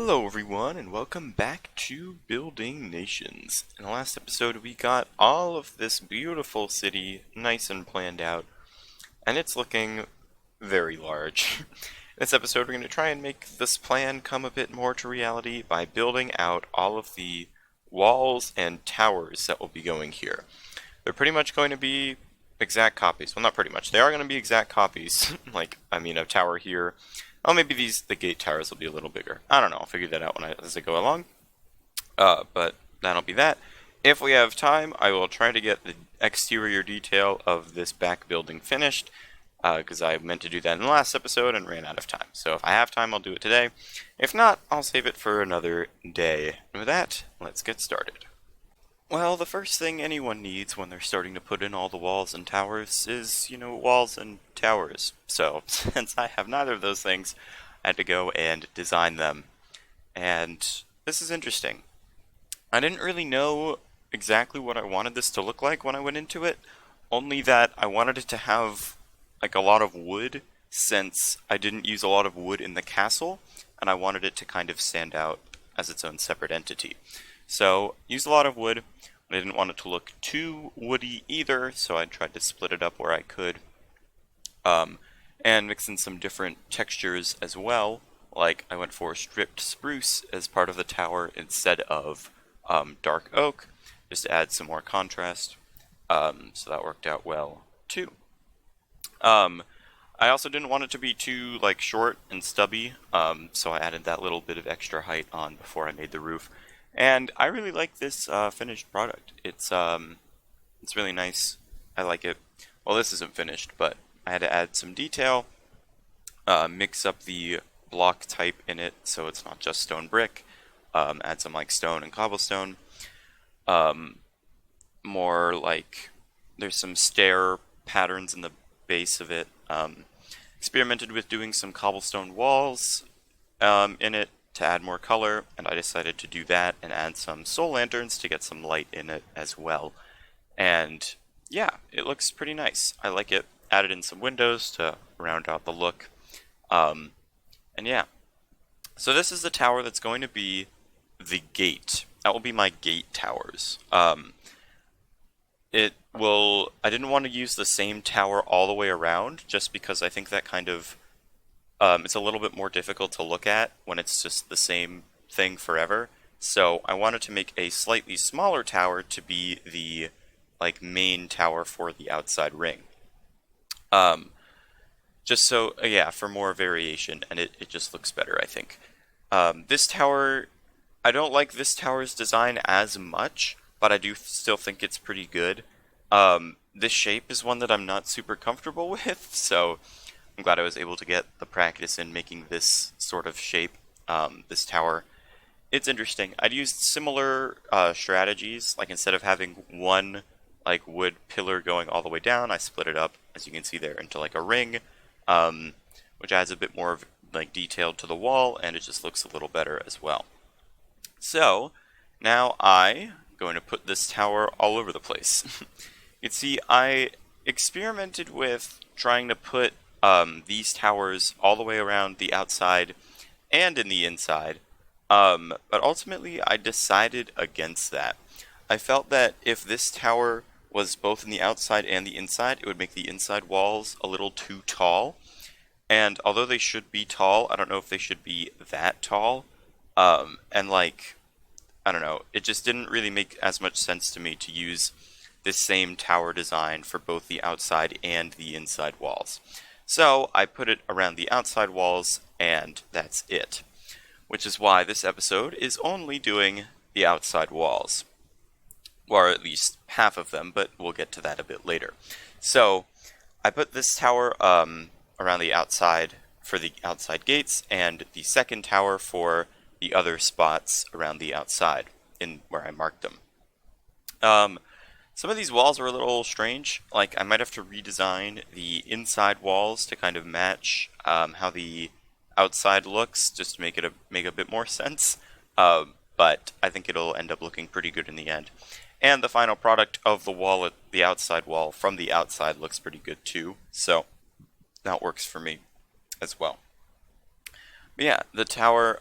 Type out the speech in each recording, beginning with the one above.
Hello everyone and welcome back to Building Nations. In the last episode we got all of this beautiful city nice and planned out, and it's looking very large. In this episode we're going to try and make this plan come a bit more to reality by building out all of the walls and towers that will be going here. They're pretty much going to be exact copies. Well, not pretty much. They are going to be exact copies. A tower here. Oh, maybe the gate towers will be a little bigger. I don't know. I'll figure that out as I go along. But that'll be that. If we have time, I will try to get the exterior detail of this back building finished, because I meant to do that in the last episode and ran out of time. So if I have time, I'll do it today. If not, I'll save it for another day. And with that, let's get started. Well, the first thing anyone needs when they're starting to put in all the walls and towers is, walls and towers. So, since I have neither of those things, I had to go and design them. And this is interesting. I didn't really know exactly what I wanted this to look like when I went into it, only that I wanted it to have, a lot of wood, since I didn't use a lot of wood in the castle, and I wanted it to kind of stand out as its own separate entity. So, used a lot of wood. I didn't want it to look too woody either, so I tried to split it up where I could. And mix in some different textures as well. Like, I went for stripped spruce as part of the tower instead of dark oak, just to add some more contrast. So that worked out well, too. I also didn't want it to be too, short and stubby, so I added that little bit of extra height on before I made the roof. And I really like this finished product. It's really nice. I like it. Well, this isn't finished, but I had to add some detail, mix up the block type in it so it's not just stone brick, add some stone and cobblestone. There's some stair patterns in the base of it. Experimented with doing some cobblestone walls in it to add more color, and I decided to do that and add some soul lanterns to get some light in it as well. And yeah, it looks pretty nice. I like it. Added in some windows to round out the look. And yeah. So this is the tower that's going to be the gate. That will be my gate towers. I didn't want to use the same tower all the way around, just because I think that kind of it's a little bit more difficult to look at when it's just the same thing forever. So I wanted to make a slightly smaller tower to be the main tower for the outside ring. Just so, for more variation, and it just looks better, I think. This tower, I don't like this tower's design as much, but I do still think it's pretty good. This shape is one that I'm not super comfortable with, so I'm glad I was able to get the practice in making this sort of shape, this tower. It's interesting. I'd used similar strategies, instead of having one wood pillar going all the way down, I split it up, as you can see there, into a ring, which adds a bit more of detail to the wall, and it just looks a little better as well. So, now I'm going to put this tower all over the place. You can see I experimented with trying to put these towers all the way around the outside and in the inside, but ultimately I decided against that. I felt that if this tower was both in the outside and the inside, it would make the inside walls a little too tall, and although they should be tall, I don't know if they should be that tall, I don't know, it just didn't really make as much sense to me to use this same tower design for both the outside and the inside walls. So I put it around the outside walls, and that's it. Which is why this episode is only doing the outside walls. Or at least half of them, but we'll get to that a bit later. So I put this tower around the outside for the outside gates, and the second tower for the other spots around the outside, in where I marked them. Some of these walls are a little strange. I might have to redesign the inside walls to kind of match how the outside looks, just to make a bit more sense. But I think it'll end up looking pretty good in the end. And the final product of the wall, the outside wall from the outside, looks pretty good too. So that works for me as well. But yeah, the tower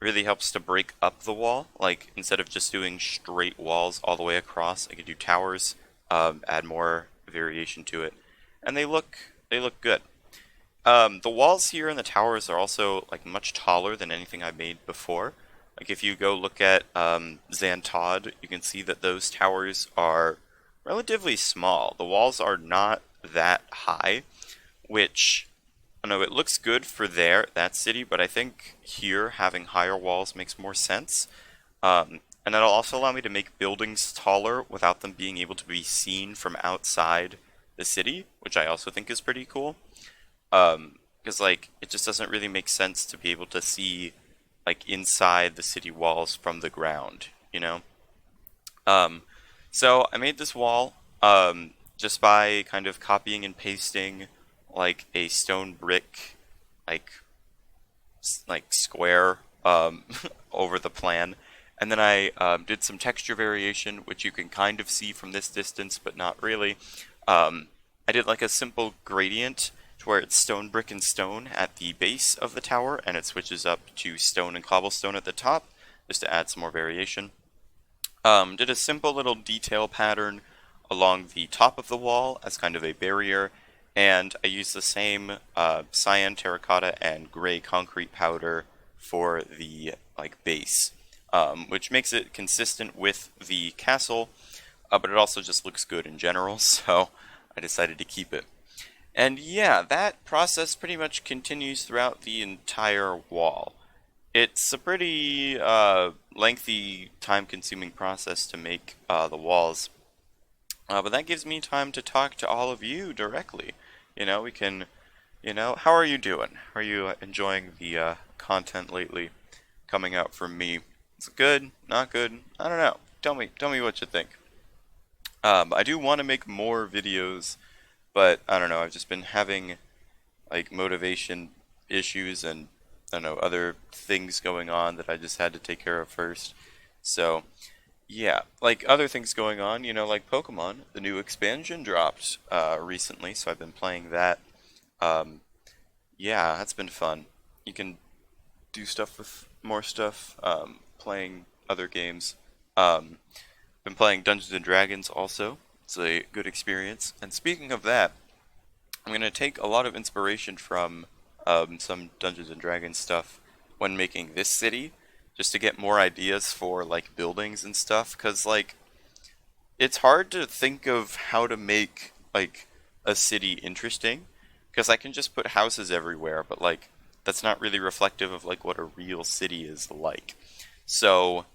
really helps to break up the wall. Like instead of just doing straight walls all the way across, I could do towers, add more variation to it, and they look good. The walls here in the towers are also like much taller than anything I made before. Like if you go look at Xantod, you can see that those towers are relatively small. The walls are not that high, which I don't know, it looks good for that city, but I think here having higher walls makes more sense. And that'll also allow me to make buildings taller without them being able to be seen from outside the city, which I also think is pretty cool. Because like it just doesn't really make sense to be able to see like inside the city walls from the ground, you know? Um, so I made this wall just by kind of copying and pasting like a stone brick like square over the plan. And then I did some texture variation, which you can kind of see from this distance, but not really. I did like a simple gradient to where it's stone, brick, and stone at the base of the tower, and it switches up to stone and cobblestone at the top, just to add some more variation. Did a simple little detail pattern along the top of the wall as kind of a barrier, and I used the same cyan terracotta and gray concrete powder for the like base, which makes it consistent with the castle, but it also just looks good in general, so I decided to keep it. And yeah, that process pretty much continues throughout the entire wall. It's a pretty lengthy, time-consuming process to make the walls, but that gives me time to talk to all of you directly. We can, how are you doing? Are you enjoying the content lately coming out from me? Is it good? Not good? I don't know. Tell me what you think. I do want to make more videos, but I don't know. I've just been having like motivation issues and I don't know other things going on that I just had to take care of first. So yeah, like other things going on, like Pokemon, the new expansion dropped recently, so I've been playing that. Um, yeah, that's been fun. You can do stuff with more stuff, playing other games. Um, been playing Dungeons and Dragons also. It's a good experience. And speaking of that, I'm going to take a lot of inspiration from some Dungeons and Dragons stuff when making this city, just to get more ideas for like buildings and stuff. Cause like it's hard to think of how to make like a city interesting, because I can just put houses everywhere, but like that's not really reflective of like what a real city is like. So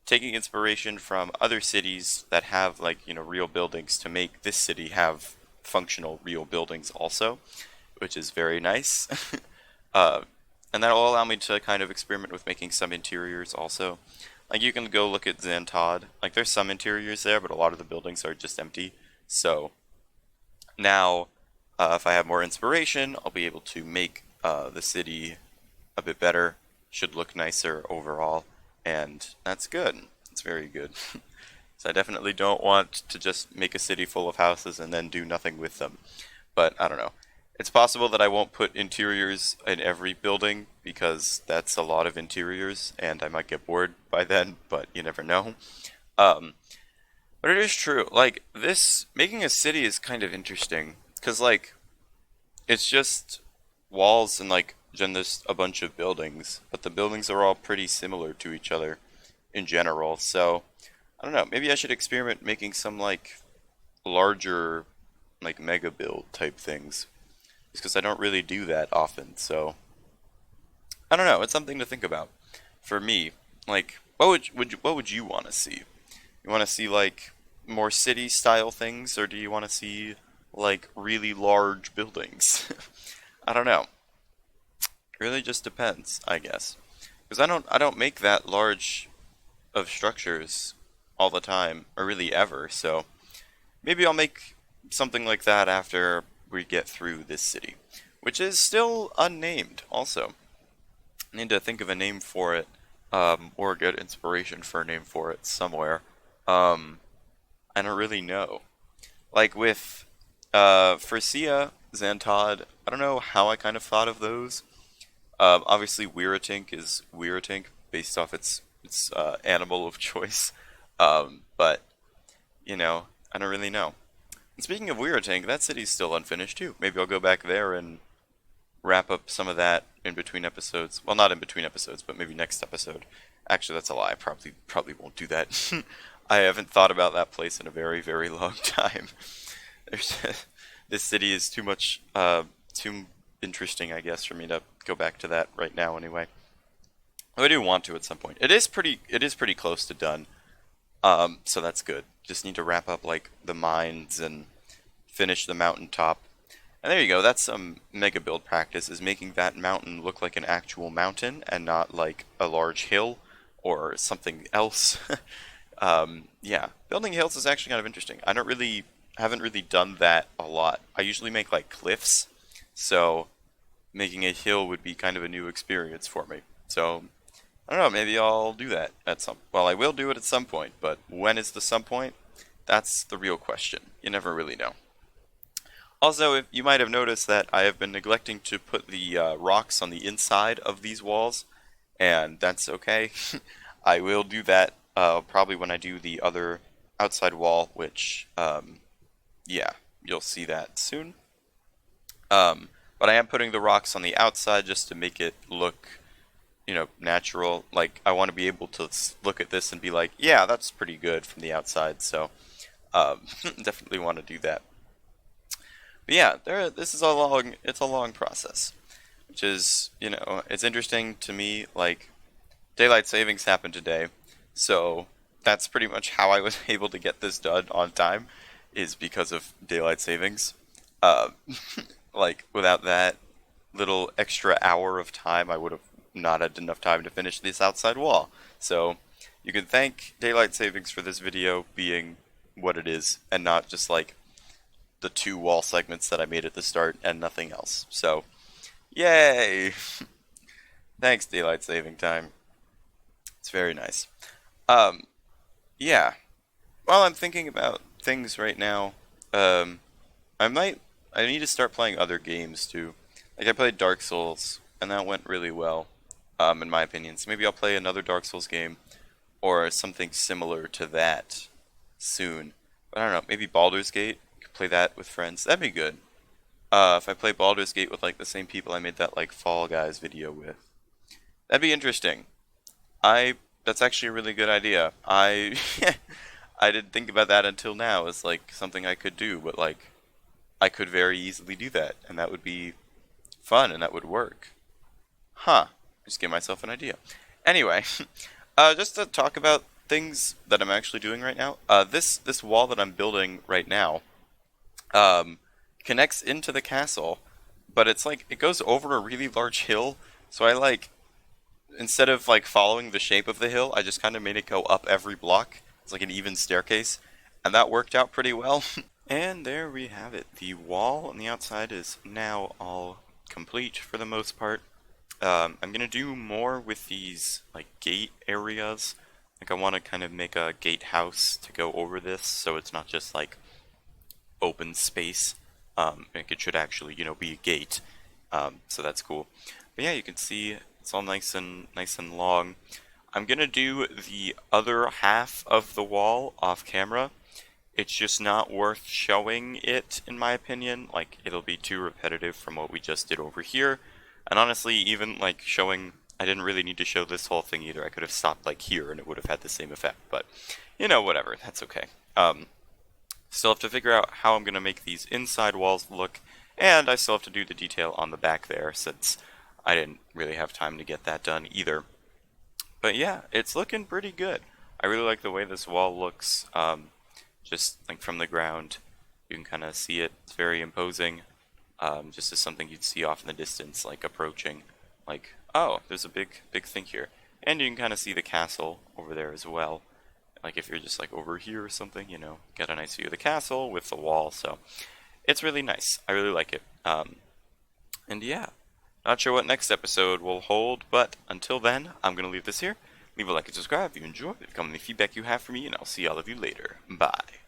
taking inspiration from other cities that have like real buildings to make this city have functional real buildings also, which is very nice. uh, and that will allow me to kind of experiment with making some interiors also. Like you can go look at Xantod. Like there's some interiors there, but a lot of the buildings are just empty. So now, if I have more inspiration, I'll be able to make the city a bit better. Should look nicer overall, and that's good. It's very good. So I definitely don't want to just make a city full of houses and then do nothing with them. But I don't know. It's possible that I won't put interiors in every building because that's a lot of interiors and I might get bored by then, but you never know. Um, but it is true. Like this making a city is kind of interesting because like it's just walls and like just a bunch of buildings, but the buildings are all pretty similar to each other in general. So I don't know. Maybe I should experiment making some like larger, like mega build type things, just because I don't really do that often. So I don't know. It's something to think about for me. Like, what would you want to see? You want to see like more city style things, or do you want to see like really large buildings? I don't know. It really just depends, I guess. Because I don't make that large of structures all the time, or really ever. So maybe I'll make something like that after we get through this city, which is still unnamed. Also, I need to think of a name for it, or get inspiration for a name for it somewhere. Um, I don't really know. Like with Frisia, Xantod, I don't know how I kind of thought of those. Obviously, Weirotink is Weirotink based off its animal of choice. But you know, I don't really know. And speaking of Weirtank, that city's still unfinished too. Maybe I'll go back there and wrap up some of that in between episodes. Well, not in between episodes, but maybe next episode. Actually, that's a lie. I probably won't do that. I haven't thought about that place in a very, very long time. There's this city is too much, too interesting, I guess, for me to go back to that right now. Anyway, I do want to at some point. It is pretty close to done. So that's good. Just need to wrap up like the mines and finish the mountaintop. And there you go. That's some mega build practice, is making that mountain look like an actual mountain and not like a large hill or something else. Yeah, building hills is actually kind of interesting. Haven't really done that a lot. I usually make like cliffs, so making a hill would be kind of a new experience for me. So I don't know, maybe I'll do that at some. Well, I will do it at some point, but when is the some point? That's the real question. You never really know. Also, if you might have noticed that I have been neglecting to put the rocks on the inside of these walls, and that's okay. I will do that probably when I do the other outside wall, which, yeah, you'll see that soon. But I am putting the rocks on the outside just to make it look, you know, natural. Like, I want to be able to look at this and be like, yeah, that's pretty good from the outside, so definitely want to do that. But yeah, this is it's a long process, which is, you know, it's interesting to me. Like, daylight savings happened today, so that's pretty much how I was able to get this done on time, is because of daylight savings. Uh, like, without that little extra hour of time, I would have not had enough time to finish this outside wall. So you can thank daylight savings for this video being what it is, and not just like the 2 wall segments that I made at the start and nothing else. So, yay! Thanks, daylight saving time. It's very nice. Yeah. While I'm thinking about things right now, I need to start playing other games too. Like, I played Dark Souls, and that went really well, in my opinion. So maybe I'll play another Dark Souls game, or something similar to that soon. But I don't know, maybe Baldur's Gate. Could play that with friends. That'd be good. If I play Baldur's Gate with like the same people I made that like Fall Guys video with. That'd be interesting. That's actually a really good idea. I didn't think about that until now as like something I could do, but like I could very easily do that, and that would be fun, and that would work. Huh. Just give myself an idea. Anyway, just to talk about things that I'm actually doing right now. This wall that I'm building right now, connects into the castle, but it's like it goes over a really large hill. So I like, instead of like following the shape of the hill, I just kind of made it go up every block. It's like an even staircase, and that worked out pretty well. And there we have it. The wall on the outside is now all complete for the most part. I'm gonna do more with these like gate areas. Like, I want to kind of make a gatehouse to go over this, so it's not just like open space. Like, it should actually, you know, be a gate. So that's cool. But yeah, you can see it's all nice and long. I'm gonna do the other half of the wall off camera. It's just not worth showing it, in my opinion. Like, it'll be too repetitive from what we just did over here. And honestly, even like showing, I didn't really need to show this whole thing either. I could have stopped like here and it would have had the same effect. But, you know, whatever. That's okay. Still have to figure out how I'm going to make these inside walls look. And I still have to do the detail on the back there, since I didn't really have time to get that done either. But yeah, it's looking pretty good. I really like the way this wall looks. Just like from the ground, you can kind of see it. It's very imposing. Just as something you'd see off in the distance, like approaching. Like, oh, there's a big thing here. And you can kind of see the castle over there as well. Like, if you're just like over here or something, you know, get a nice view of the castle with the wall. So it's really nice. I really like it. And yeah, not sure what next episode will hold, but until then, I'm going to leave this here. Leave a like and subscribe if you enjoyed. Comment any feedback you have for me, and I'll see all of you later. Bye.